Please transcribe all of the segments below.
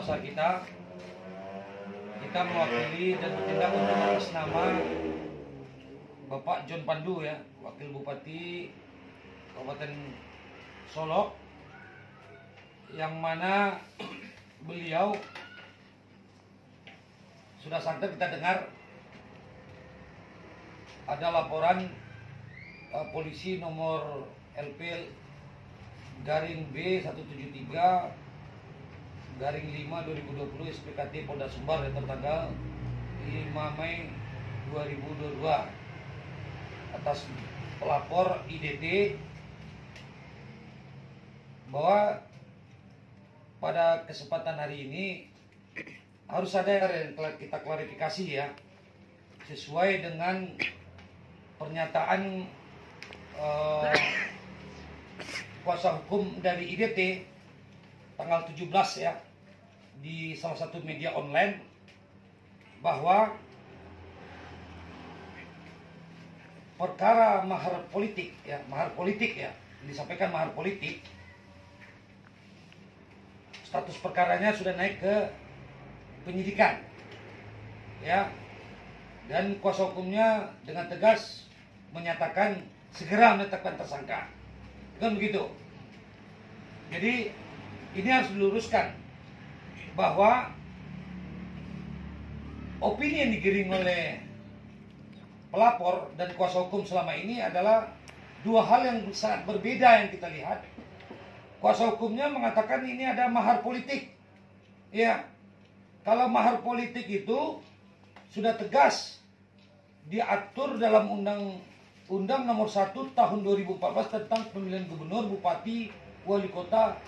kuasa kita mewakili dan bertindak untuk atas nama Bapak John Pandu ya, Wakil Bupati Kabupaten Solok, yang mana beliau sudah santer kita dengar ada laporan polisi nomor LP garing B173 garing 5/2020 SPKT Polda Sumbar tertanggal 5 Mei 2022 atas pelapor IDT bahwa pada kesempatan hari ini harus ada yang kita klarifikasi ya, sesuai dengan pernyataan kuasa hukum dari IDT tanggal 17 ya di salah satu media online, bahwa perkara mahar politik ya, disampaikan mahar politik, status perkaranya sudah naik ke penyidikan ya, dan kuasa hukumnya dengan tegas menyatakan segera menetapkan tersangka, kan begitu. Jadi ini harus diluruskan bahwa opini yang digiring oleh pelapor dan kuasa hukum selama ini adalah dua hal yang sangat berbeda yang kita lihat. Kuasa hukumnya mengatakan ini ada mahar politik. Ya, kalau mahar politik itu sudah tegas diatur dalam Undang Nomor 1 Tahun 2014 tentang pemilihan gubernur, bupati, wali kota.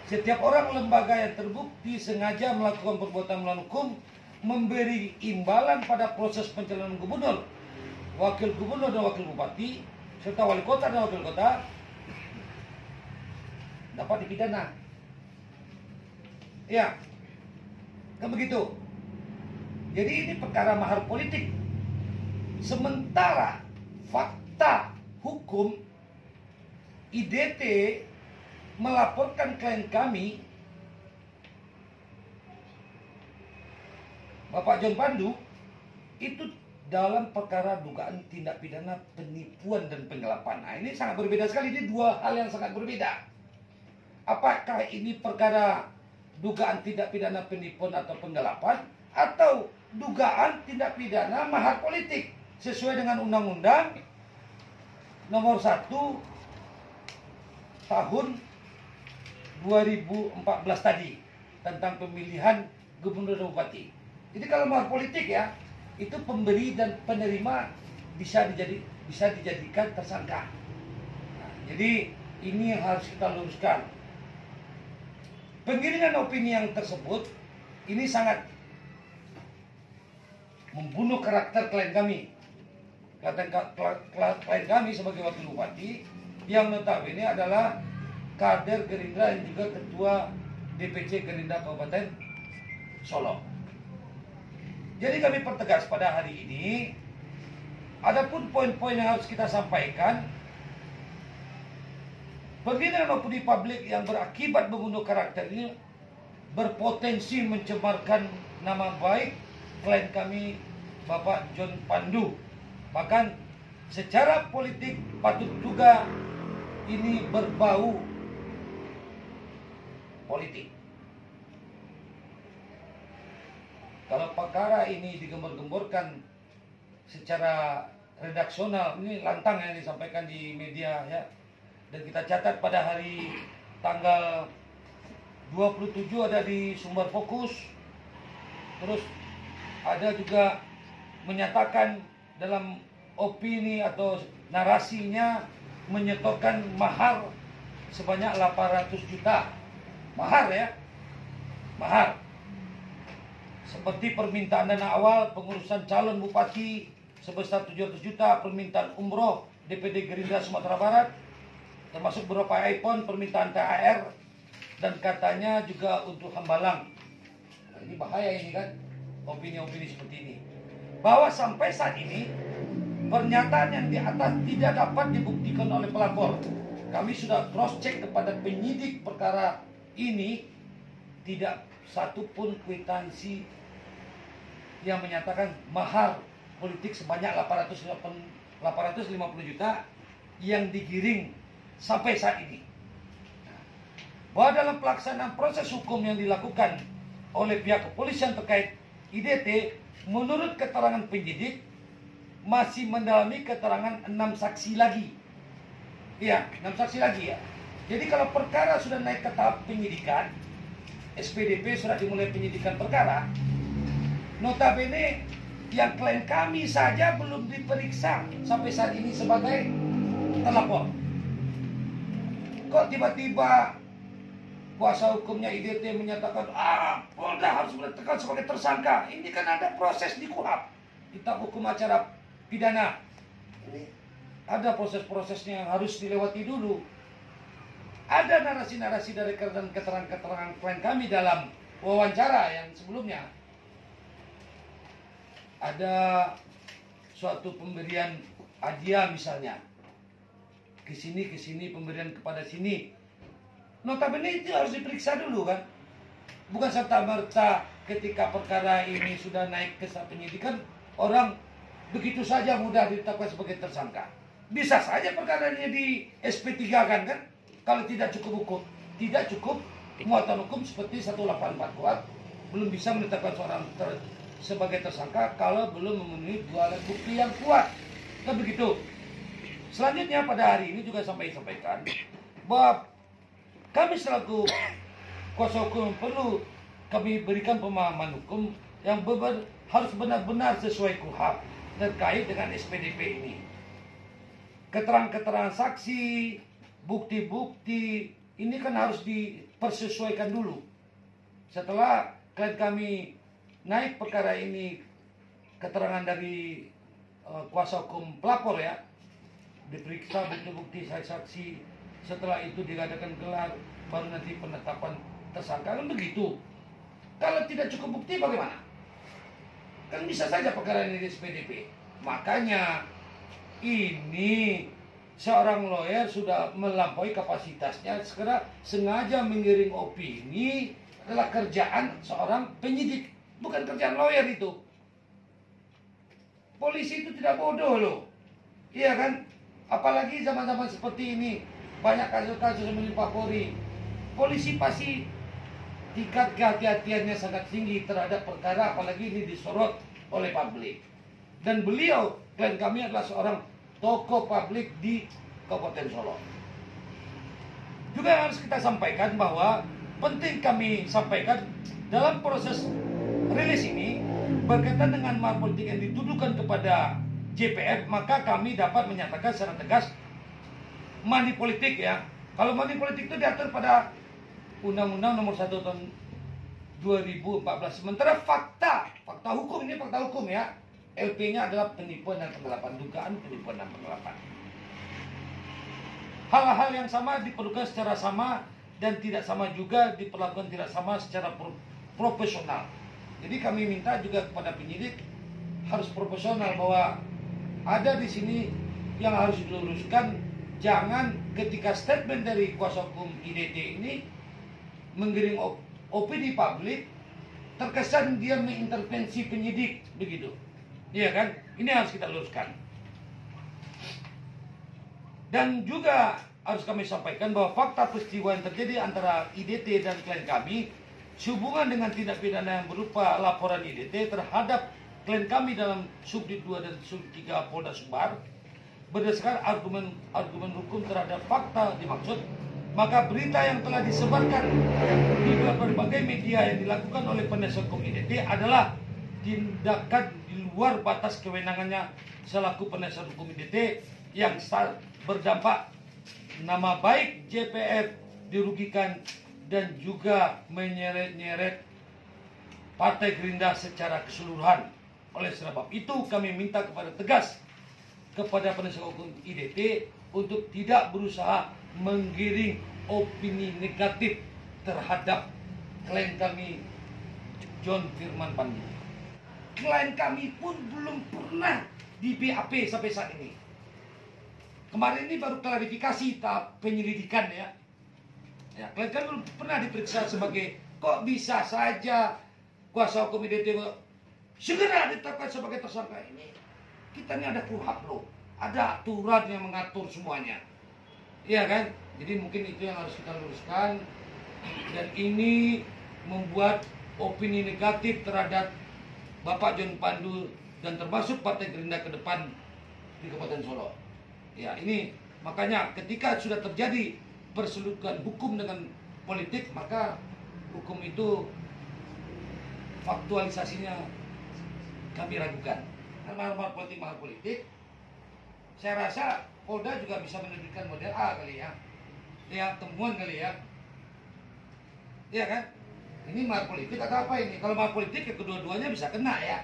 Setiap orang lembaga yang terbukti sengaja melakukan perbuatan melawan hukum memberi imbalan pada proses pencalonan gubernur, wakil gubernur dan wakil bupati, serta wali kota dan wakil kota dapat dipidana. Ya, kan begitu. Jadi ini perkara mahar politik. Sementara fakta hukum IDT melaporkan klien kami Bapak John Pandu itu dalam perkara dugaan tindak pidana penipuan dan penggelapan. Nah, ini sangat berbeda sekali, ini dua hal yang sangat berbeda. Apakah ini perkara dugaan tindak pidana penipuan atau penggelapan, atau dugaan tindak pidana mahar politik sesuai dengan Undang-Undang Nomor 1 Tahun 2014 tadi tentang pemilihan gubernur dan bupati. Jadi kalau mahar politik ya, itu pemberi dan penerima bisa dijadikan tersangka. Nah, jadi ini yang harus kita luruskan. Penggiringan opini yang tersebut ini sangat membunuh karakter klien kami. Klien kami sebagai wakil bupati yang notabene adalah kader Gerindra dan juga ketua DPC Gerindra Kabupaten Solok. Jadi kami pertegas pada hari ini, adapun poin-poin yang harus kita sampaikan, penghinaan opini publik yang berakibat membunuh karakter ini berpotensi mencemarkan nama baik klien kami Bapak John Pandu. Bahkan secara politik patut juga ini berbau politik. Kalau perkara ini digembor-gemborkan secara redaksional, ini lantang yang disampaikan di media ya. Dan kita catat pada hari tanggal 27 ada di Sumber Fokus. Terus ada juga menyatakan dalam opini atau narasinya menyetorkan mahar sebanyak 800 juta. Mahar ya. Mahar. Seperti permintaan dana awal pengurusan calon bupati sebesar 700 juta, permintaan umroh DPD Gerindra Sumatera Barat, termasuk beberapa iPhone, permintaan THR, dan katanya juga untuk Hambalang. Nah, ini bahaya ini kan, opini-opini seperti ini. Bahwa sampai saat ini pernyataan yang di atas tidak dapat dibuktikan oleh pelapor. Kami sudah cross check kepada penyidik perkara ini tidak satupun kwitansi yang menyatakan mahar politik sebanyak 850 juta yang digiring sampai saat ini. Bahwa dalam pelaksanaan proses hukum yang dilakukan oleh pihak kepolisian terkait IDT, menurut keterangan penyidik masih mendalami keterangan 6 saksi lagi. Iya, 6 saksi lagi ya. Jadi kalau perkara sudah naik ke tahap penyidikan, SPDP sudah dimulai penyidikan perkara, notabene yang klien kami saja belum diperiksa sampai saat ini sebagai terlapor. Kok tiba-tiba kuasa hukumnya IDT menyatakan Polda harus menetapkan sebagai tersangka? Ini kan ada proses di KUHAP, Kitab Hukum Acara Pidana. Ini ada proses-prosesnya yang harus dilewati dulu. Ada narasi-narasi dari keterangan-keterangan klien kami dalam wawancara yang sebelumnya. Ada suatu pemberian hadiah misalnya. Ke sini pemberian kepada sini. Notabene itu harus diperiksa dulu kan. Bukan serta-merta ketika perkara ini sudah naik ke tahap penyidikan, orang begitu saja mudah ditetapkan sebagai tersangka. Bisa saja perkara ini di SP3 kan? Kalau tidak cukup hukum, tidak cukup muatan hukum seperti 184 kuat, belum bisa menetapkan seorang sebagai tersangka kalau belum memenuhi 2 alat bukti yang kuat. Kan begitu. Selanjutnya pada hari ini juga sampaikan bahwa kami selaku kuasa hukum perlu kami berikan pemahaman hukum yang harus benar-benar sesuai KUHAP terkait dengan SPDP ini. Keterangan-keterangan saksi, bukti-bukti ini kan harus dipersesuaikan dulu. Setelah klien kami naik perkara ini, keterangan dari kuasa hukum pelapor ya, diperiksa bukti-bukti saksi, setelah itu diadakan gelar, baru nanti penetapan tersangka. Kan begitu. Kalau tidak cukup bukti bagaimana? Kan bisa saja perkara ini di SPDP. Makanya ini seorang lawyer sudah melampaui kapasitasnya, sekarang sengaja mengiring opini adalah kerjaan seorang penyidik, bukan kerjaan lawyer itu. Polisi itu tidak bodoh loh, iya kan? Apalagi zaman-zaman seperti ini, banyak kasus-kasus yang menimpa Polri. Polisi pasti tingkat kehati-hatiannya sangat tinggi terhadap perkara, apalagi ini disorot oleh publik. Dan beliau, klien kami adalah seorang tokoh publik di Kabupaten Solo. Juga harus kita sampaikan bahwa penting kami sampaikan dalam proses rilis ini berkaitan dengan mahar politik yang dituduhkan kepada JPF, maka kami dapat menyatakan secara tegas money politik ya. Kalau money politik itu diatur pada Undang-Undang Nomor 1 Tahun 2014. Sementara fakta hukum ini fakta hukum ya. LP-nya adalah penipuan dan penggelapan, dugaan penipuan dan penggelapan. Hal-hal yang sama diperlukan secara sama dan tidak sama juga diperlakukan tidak sama secara profesional. Jadi kami minta juga kepada penyidik harus profesional, bahwa ada di sini yang harus diluruskan. Jangan ketika statement dari kuasa hukum IDT ini menggiring opini publik, terkesan dia mengintervensi penyidik begitu. Iya kan? Ini harus kita luruskan. Dan juga harus kami sampaikan bahwa fakta peristiwa yang terjadi antara IDT dan klien kami sehubungan dengan tindak pidana yang berupa laporan IDT terhadap klien kami dalam Subdit 2 dan Subdit 3 Polda Sumbar berdasarkan argumen hukum terhadap fakta dimaksud, maka berita yang telah disebarkan di berbagai media yang dilakukan oleh penasihat hukum IDT adalah tindakan di luar batas kewenangannya selaku penasihat hukum IDT yang berdampak nama baik JPF dirugikan dan juga menyeret-nyeret Partai Gerindra secara keseluruhan. Oleh sebab itu kami minta kepada tegas kepada penasihat hukum IDT untuk tidak berusaha menggiring opini negatif terhadap klien kami John Firman Pandu. Klien kami pun belum pernah di BAP sampai saat ini. Kemarin ini baru klarifikasi tahap penyelidikan ya. Ya, klien kami belum pernah diperiksa sebagai kok bisa saja kuasa hukum IDT segera ditetapkan sebagai tersangka? Ini kita ini ada KUHP loh, ada aturan yang mengatur semuanya, iya kan? Jadi mungkin itu yang harus kita luruskan, dan ini membuat opini negatif terhadap Bapak John Pandu dan termasuk Partai Gerindra ke depan di Kabupaten Solo. Ya, ini makanya ketika sudah terjadi perselingkuhan hukum dengan politik, maka hukum itu faktualisasinya kami ragukan. Karena mahar politik, saya rasa Polda juga bisa menerbitkan model A kali ya. Ya, temuan kali ya. Iya kan? Ini mahar politik atau apa ini? Kalau mahar politik, ya kedua-duanya bisa kena ya.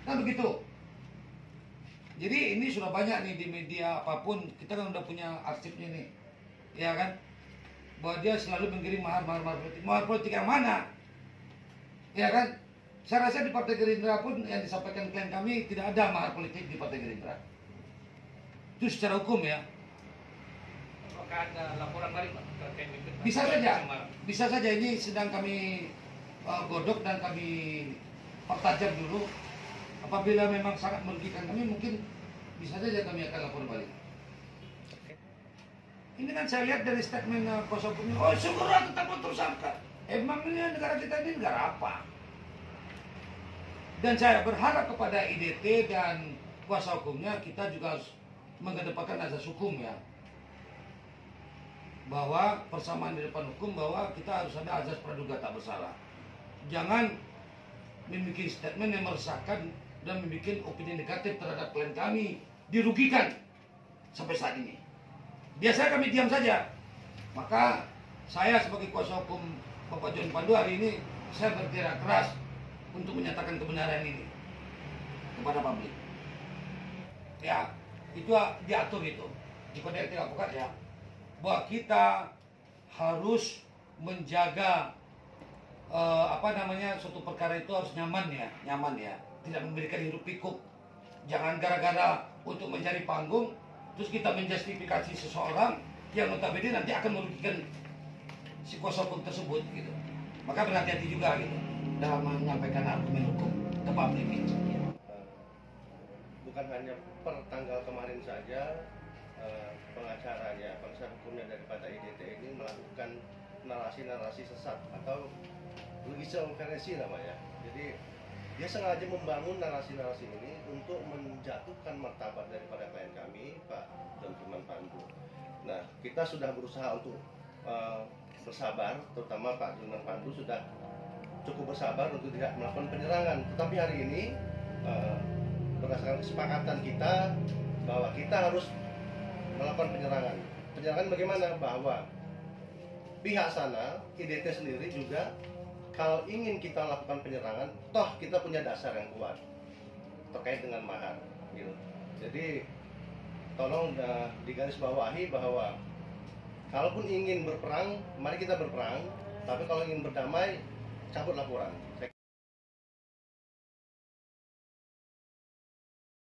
Kan begitu. Jadi ini sudah banyak nih di media apapun, kita kan udah punya arsipnya nih. Ya kan? Bahwa dia selalu mengirim mahar politik. Mahar politik yang mana? Ya kan? Saya rasa di Partai Gerindra pun yang disampaikan klien kami tidak ada mahar politik di Partai Gerindra. Itu secara hukum ya. Apakah ada laporan balik terkait itu? Bisa saja ini sedang kami godok dan kami pertajam dulu. Apabila memang sangat merugikan kami, mungkin bisa saja kami akan lapor balik. Ini kan saya lihat dari statement kuasa hukumnya, oh segera tetap tersangka. Emang ini negara kita ini negara apa? Dan saya berharap kepada IDT dan kuasa hukumnya, kita juga harus mengedepankan azas hukum ya. Bahwa persamaan di depan hukum, bahwa kita harus ada azas praduga tak bersalah. Jangan membuat statement yang meresahkan dan membuat opini negatif terhadap klien kami, dirugikan sampai saat ini. Biasanya kami diam saja. Maka saya sebagai kuasa hukum Bapak John Pandu hari ini, saya berteriak keras untuk menyatakan kebenaran ini kepada publik. Ya, itu diatur itu di Kode Etik Advokat ya, bahwa kita harus menjaga suatu perkara itu harus nyaman ya, tidak memberikan hirup pikuk. Jangan gara-gara untuk mencari panggung terus kita menjustifikasi seseorang yang notabene nanti akan merugikan si kuasa hukum tersebut gitu. Maka berhati-hati juga gitu dalam menyampaikan argumen hukum ke publik gitu. Bukan hanya per tanggal kemarin saja pengacaranya, penasihat hukumnya daripada IDT ini melakukan narasi-narasi sesat atau legal inferensi namanya. Jadi dia sengaja membangun narasi-narasi ini untuk menjatuhkan martabat daripada klien kami, Pak John Pandu. Nah, kita sudah berusaha untuk bersabar, terutama Pak John Pandu sudah cukup bersabar untuk tidak melakukan penyerangan. Tetapi hari ini berdasarkan kesepakatan kita bahwa kita harus melakukan penyerangan. Penyerangan bagaimana? Bahwa pihak sana, IDT sendiri juga, kalau ingin kita lakukan penyerangan, toh kita punya dasar yang kuat terkait dengan mahar. Gitu. Jadi tolong digarisbawahi bahwa kalaupun ingin berperang, mari kita berperang. Tapi kalau ingin berdamai, cabut laporan.